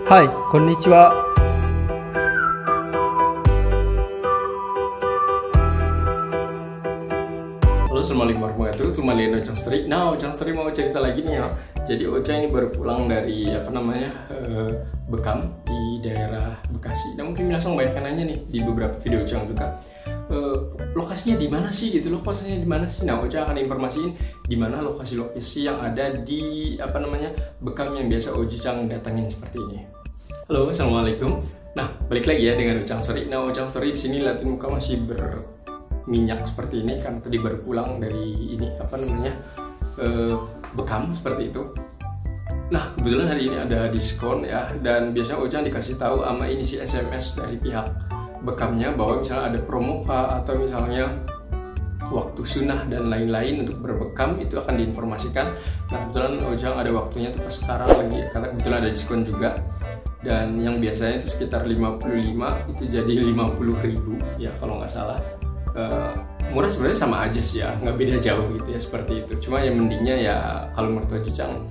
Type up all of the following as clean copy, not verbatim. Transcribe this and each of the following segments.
Hai, konnichiwa. Halo, assalamualaikum warahmatullahi wabarakatuh. Kembali di Ojang Story. Nah, Ojang Story mau cerita lagi nih ya. Jadi Ojang ini baru pulang dari Bekam di daerah Bekasi. Dan mungkin langsung banyak yang nanya nih di beberapa video Ojang juga. Lokasinya di mana sih gitu? Lokasinya di mana sih? Nah, Ojang akan informasiin di mana lokasi-lokasi yang ada di Bekam yang biasa Ojang datangin seperti ini. Halo, assalamualaikum. Nah, balik lagi ya dengan Ojang Story. Nah, Ojang Story di sini liatin muka masih berminyak seperti ini kan tadi baru pulang dari ini Bekam seperti itu. Nah, kebetulan hari ini ada diskon ya, dan biasanya Ojang dikasih tahu sama ini si SMS dari pihak Bekamnya bahwa misalnya ada promo atau misalnya waktu sunnah dan lain-lain untuk berbekam itu akan diinformasikan. Nah, kebetulan Ojang ada waktunya tuh pas sekarang lagi karena kebetulan ada diskon juga, dan yang biasanya itu sekitar 55 itu jadi 50.000 ya kalau nggak salah. Murah sebenarnya sama aja sih ya, nggak beda jauh gitu ya seperti itu. Cuma yang mendingnya ya kalau menurut Ojang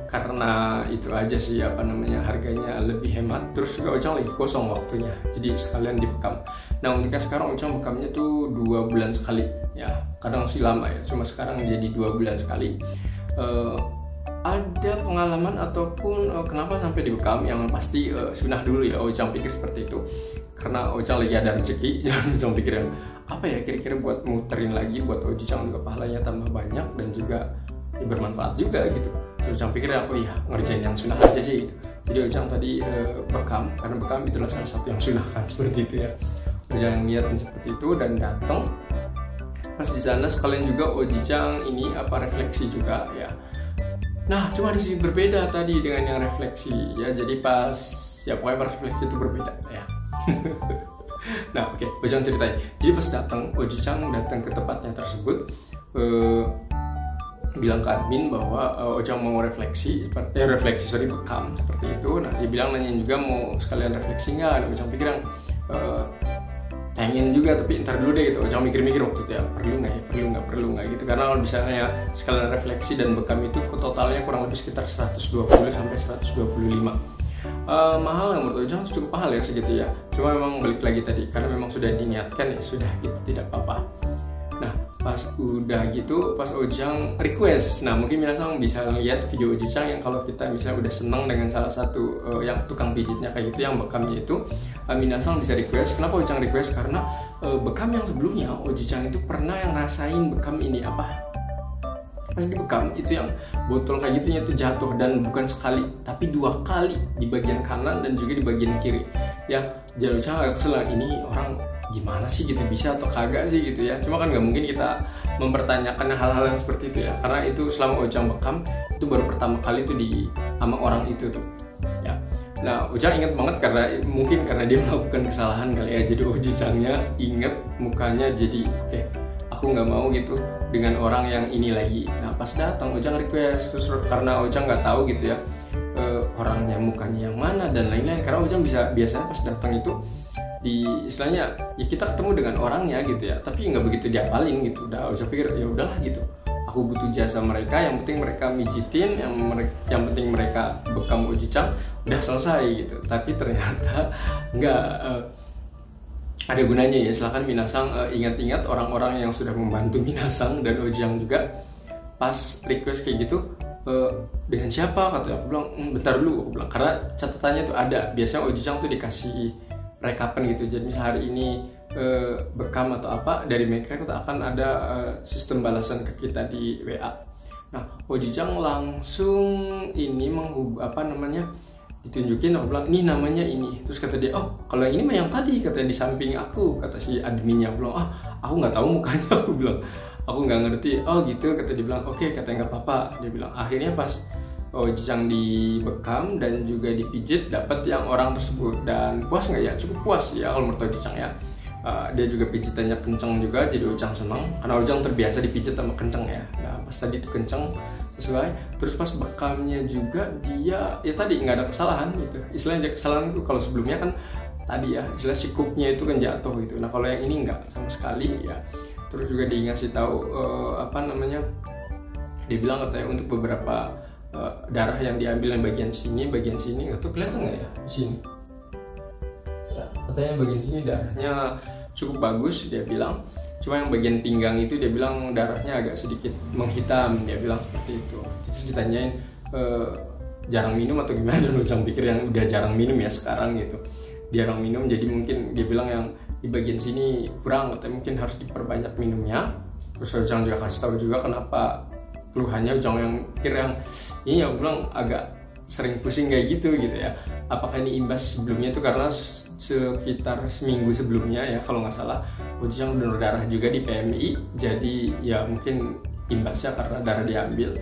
karena itu aja sih harganya lebih hemat. Terus juga Ojang lagi kosong waktunya, jadi sekalian di Bekam. Nah, uniknya sekarang Ojang bekamnya tuh 2 bulan sekali ya, kadang sih lama ya, cuma sekarang jadi 2 bulan sekali. Ada pengalaman ataupun kenapa sampai di Bekam? Yang pasti sunnah dulu ya, Ojang pikir seperti itu karena Ojang lagi ada rezeki. Dan Ojang pikirin apa ya kira-kira buat muterin lagi buat Ojang juga pahalanya tambah banyak dan juga ya, bermanfaat juga gitu. Ojang pikir ngerjain yang sunnah aja sih gitu. Jadi Ojang tadi Bekam, karena Bekam itulah salah satu yang sunnah kan seperti itu ya. Ojang niatin seperti itu dan datang. Pas di sana sekalian juga Ojang ini refleksi juga ya. Nah, cuma di sini berbeda tadi dengan yang refleksi ya. Jadi pas ya pokoknya refleksi itu berbeda ya. Nah, oke, Ojang ceritain. Jadi pas Ojang datang ke tempatnya tersebut, bilang ke admin bahwa Ojang mau refleksi bekam seperti itu. Nah, dia bilang nanyain juga mau sekalian refleksi nggak. Nah, Ojang pikir pengen juga, tapi ntar dulu deh gitu. Ojang mikir-mikir waktu itu ya, perlu nggak gitu, karena kalau misalnya sekalian refleksi dan bekam itu totalnya kurang lebih sekitar 120 sampai 125. Mahal nggak menurut Ojang? Cukup mahal ya segitu ya. Cuma memang balik lagi tadi karena memang sudah diniatkan ya sudah gitu, tidak apa-apa. Nah, pas udah gitu, pas Ojang request. Nah, mungkin minasang bisa lihat video Ojang yang kalau kita misalnya udah seneng dengan salah satu yang tukang pijitnya kayak gitu, yang bekamnya itu, minasang bisa request. Kenapa Ojang request? Karena bekam yang sebelumnya Ojang itu pernah yang rasain bekam ini pas di bekam itu yang botol kayak gitunya itu jatuh, dan bukan sekali tapi 2 kali di bagian kanan dan juga di bagian kiri ya. Jadi Ojang agak kesel, ini orang gimana sih gitu, bisa atau kagak sih gitu ya. Cuma kan nggak mungkin kita mempertanyakan hal-hal yang seperti itu ya, karena itu selama Ojang bekam itu baru pertama kali itu sama orang itu tuh ya. Nah, Ojang inget banget karena dia melakukan kesalahan kali ya, jadi Ojangnya inget mukanya, jadi oke, aku nggak mau gitu dengan orang yang ini lagi. Nah, pas datang Ojang request, terus karena Ojang nggak tahu gitu ya orangnya mukanya yang mana dan lain-lain, karena Ojang biasanya pas datang itu di istilahnya ya kita ketemu dengan orangnya gitu ya, tapi nggak begitu diapalin gitu. Udah Ojang pikir ya udahlah gitu, aku butuh jasa mereka, yang penting mereka mijitin, yang penting mereka bekam Ojang, udah selesai gitu. Tapi ternyata nggak ada gunanya ya. Silahkan minasang ingat-ingat orang-orang yang sudah membantu minasang dan Ojang juga. Pas request kayak gitu, dengan siapa katanya, aku bilang bentar dulu, aku bilang karena catatannya tuh ada, biasanya Ojang tuh dikasih rekapan gitu. Jadi misal hari ini bekam atau apa dari mereka itu akan ada sistem balasan ke kita di WA. Nah, Ojang langsung ini ditunjukin, aku bilang ini namanya ini, terus kata dia, oh kalau yang ini mah yang tadi, katanya di samping aku, kata si adminnya. Aku bilang aku nggak tahu mukanya, aku bilang aku nggak ngerti. Oh gitu, kata dia bilang oke, katanya nggak apa-apa. Dia bilang akhirnya pas Ojang dibekam dan juga dipijit dapat yang orang tersebut, dan puas nggak ya? Cukup puas ya kalau menurut Ojang ya. Dia juga pijitannya kenceng juga, jadi Ojang seneng karena Ojang terbiasa dipijit sama kenceng ya. Nah, pas tadi itu kenceng sesuai. Terus pas bekamnya juga dia ya tadi nggak ada kesalahan gitu. Istilahnya kesalahan itu kalau sebelumnya kan tadi ya istilah sikupnya itu kan jatuh gitu. Nah, kalau yang ini nggak sama sekali ya. Terus juga dia ngasih tahu dia bilang katanya untuk beberapa darah yang diambil yang bagian sini nggak tahu kelihatan nggak ya di sini ya, katanya bagian sini darahnya cukup bagus dia bilang, cuma yang bagian pinggang itu dia bilang darahnya agak sedikit menghitam, dia bilang seperti itu. Terus ditanyain jarang minum atau gimana, dan Ujang pikir yang udah jarang minum ya sekarang gitu, jarang minum jadi mungkin dia bilang yang di bagian sini kurang, katanya mungkin harus diperbanyak minumnya. Terus Ujang juga kasih tahu juga kenapa keluhannya. Ujang yang pikir yang ini ya bilang agak sering pusing kayak gitu ya, apakah ini imbas sebelumnya itu karena sekitar seminggu sebelumnya ya kalau nggak salah Ujang donor darah juga di PMI, jadi ya mungkin imbasnya karena darah diambil,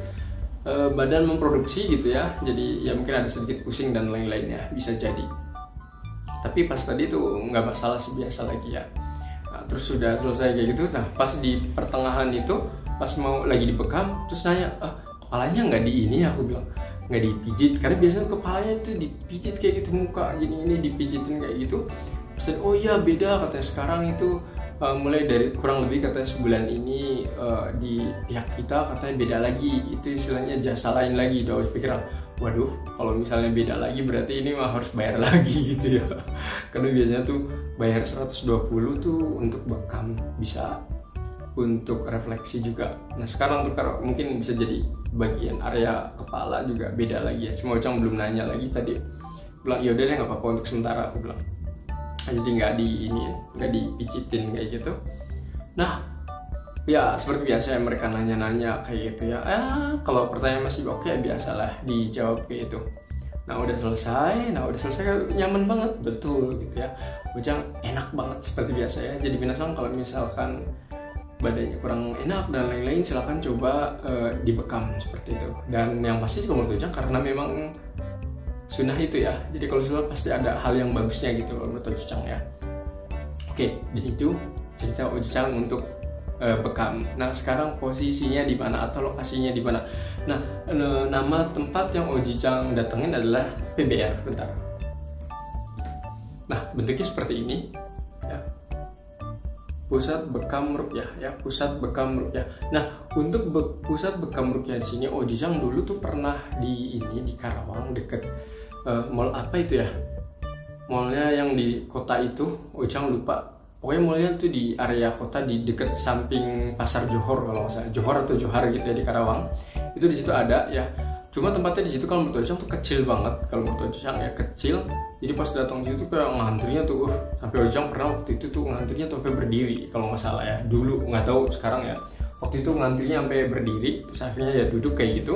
badan memproduksi gitu ya, jadi ya mungkin ada sedikit pusing dan lain-lainnya bisa jadi. Tapi pas tadi tuh nggak masalah, biasa lagi ya. Nah, terus sudah selesai kayak gitu, nah pas di pertengahan itu pas mau lagi dibekam terus nanya, kepalanya nggak di ini, aku bilang nggak dipijit, karena biasanya kepalanya tuh dipijit kayak gitu, muka gini ini dipijitin kayak gitu. Terus oh iya beda katanya, sekarang itu mulai dari kurang lebih katanya sebulan ini di pihak kita katanya beda lagi, itu istilahnya jasa lain lagi. Udah pikiran, waduh kalau misalnya beda lagi berarti ini mah harus bayar lagi gitu ya. Karena biasanya tuh bayar 120 tuh untuk bekam, bisa untuk refleksi juga. Nah sekarang tuh mungkin bisa jadi bagian area kepala juga beda lagi ya. Cuma Ujang belum nanya lagi tadi, bilang yaudah deh nggak apa-apa untuk sementara, aku bilang. Jadi nggak dipijitin kayak gitu. Nah ya seperti biasa ya, mereka nanya-nanya kayak gitu ya. Kalau pertanyaan masih oke, biasalah dijawab kayak gitu. Nah udah selesai nyaman banget, betul gitu ya. Ujang enak banget seperti biasa ya. Jadi minasang kalau misalkan badannya kurang enak dan lain-lain, silahkan coba dibekam seperti itu. Dan yang pasti juga menurut Ujang karena memang sunnah itu ya, jadi kalau sunnah pasti ada hal yang bagusnya gitu loh menurut Ujang ya. Oke, dan itu cerita Ujang untuk bekam. Nah sekarang posisinya di mana atau lokasinya di mana? Nah nama tempat yang Ujang datengin adalah PBR. Bentar. Nah bentuknya seperti ini ya. Pusat Bekam Ruqyah ya, Pusat Bekam Ruqyah. Nah, untuk Pusat Bekam Ruqyah di sini Ujang dulu tuh pernah di Karawang deket mall apa itu ya? Mallnya yang di kota itu Ujang lupa. Pokoknya mallnya tuh di area kota di deket samping Pasar Johor kalau nggak salah, Johor atau Johar gitu ya di Karawang. Itu di situ ada ya. Cuma tempatnya di situ kalau menurut Ujang tuh kecil banget, kalau menurut Ujang ya kecil. Jadi pas datang di situ kayak ngantrinya tuh, sampai Ujang pernah waktu itu tuh ngantrinya tuh sampai berdiri kalau nggak salah ya. Dulu nggak tahu sekarang ya. Waktu itu ngantrinya sampai berdiri, terus akhirnya ya duduk kayak gitu.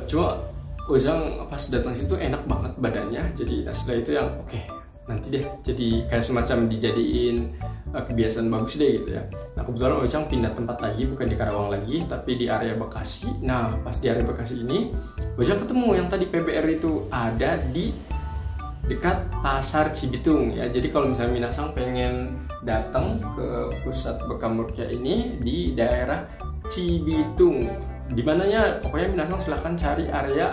Cuma Ujang pas datang situ enak banget badannya. Jadi setelah itu yang oke, nanti deh jadi kayak semacam dijadiin kebiasaan bagus deh gitu ya. Nah kebetulan Ujang pindah tempat lagi, bukan di Karawang lagi tapi di area Bekasi. Nah pas di area Bekasi ini Ujang ketemu yang tadi PBR itu ada di dekat Pasar Cibitung ya. Jadi kalau misalnya minasang pengen datang ke Pusat Bekam Ruqyah ini di daerah Cibitung, di mananya pokoknya minasang silahkan cari area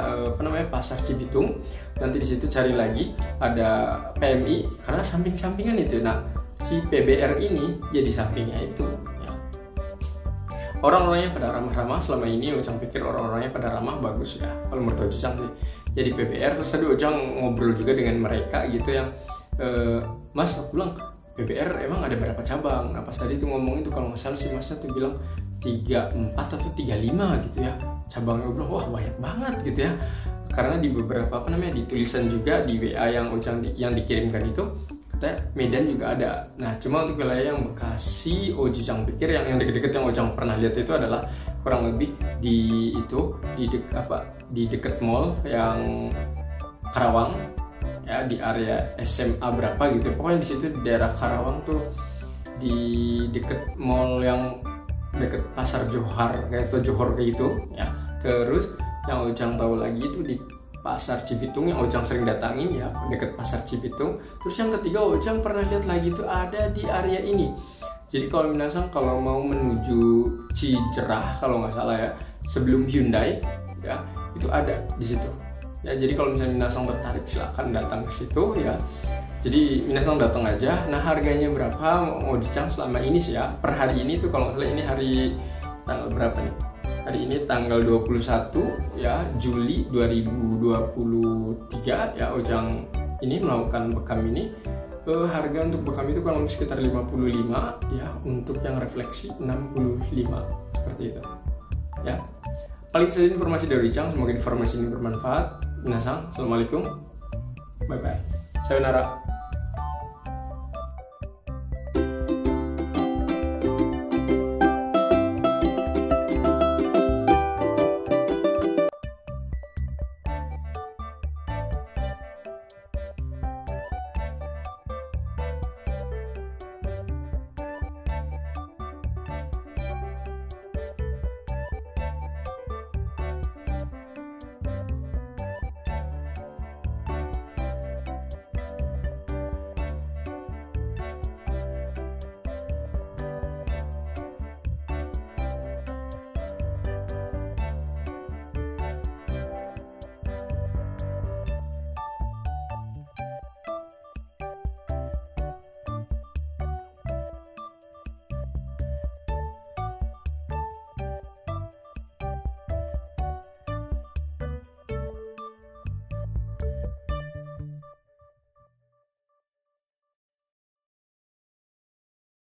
Pasar Cibitung. Nanti di situ cari lagi ada PMI karena samping-sampingan itu. Nah si PBR ini ya di sampingnya itu ya. Orang-orangnya pada ramah-ramah selama ini. Ujang pikir orang-orangnya pada ramah, bagus ya kalau menurut Ujang sih. Jadi PBR, terus tadi Ujang ngobrol juga dengan mereka gitu yang Mas, aku bilang PBR emang ada berapa cabang? Nah pas tadi tuh ngomong itu kalau nggak salah sih Masnya tuh bilang 34 atau 35 gitu ya cabangnya. Gue bilang wah banyak banget gitu ya, karena di beberapa di tulisan juga di WA yang Ujang yang dikirimkan itu katanya Medan juga ada. Nah cuma untuk wilayah yang Bekasi, Ujang pikir yang deket-deket yang Ujang pernah lihat itu adalah kurang lebih di dekat mall yang Karawang ya, di area SMA berapa gitu. Pokoknya di situ di daerah Karawang tuh di deket mall yang deket Pasar Johar kayak Johor kayak gitu ya. Terus yang Ujang tahu lagi itu di Pasar Cibitung yang Ujang sering datangin ya, deket Pasar Cibitung. Terus yang ketiga Ujang pernah lihat lagi itu ada di area ini. Jadi kalau minasang kalau mau menuju Cijerah kalau nggak salah ya, sebelum Hyundai ya, itu ada di situ. Ya jadi kalau misalnya minasang tertarik silakan datang ke situ ya. Jadi minasang datang aja. Nah harganya berapa Ujang selama ini sih ya, per hari ini tuh kalau nggak salah ini hari tanggal berapa nih? Hari ini tanggal 21 ya Juli 2023 ya Ojang ini melakukan bekam ini. Harga untuk bekam itu kurang lebih sekitar 55 ya, untuk yang refleksi 65 seperti itu ya. Paling saja informasi dari Ujang, semoga informasi ini bermanfaat. Minasang, assalamualaikum, bye bye, sayonara.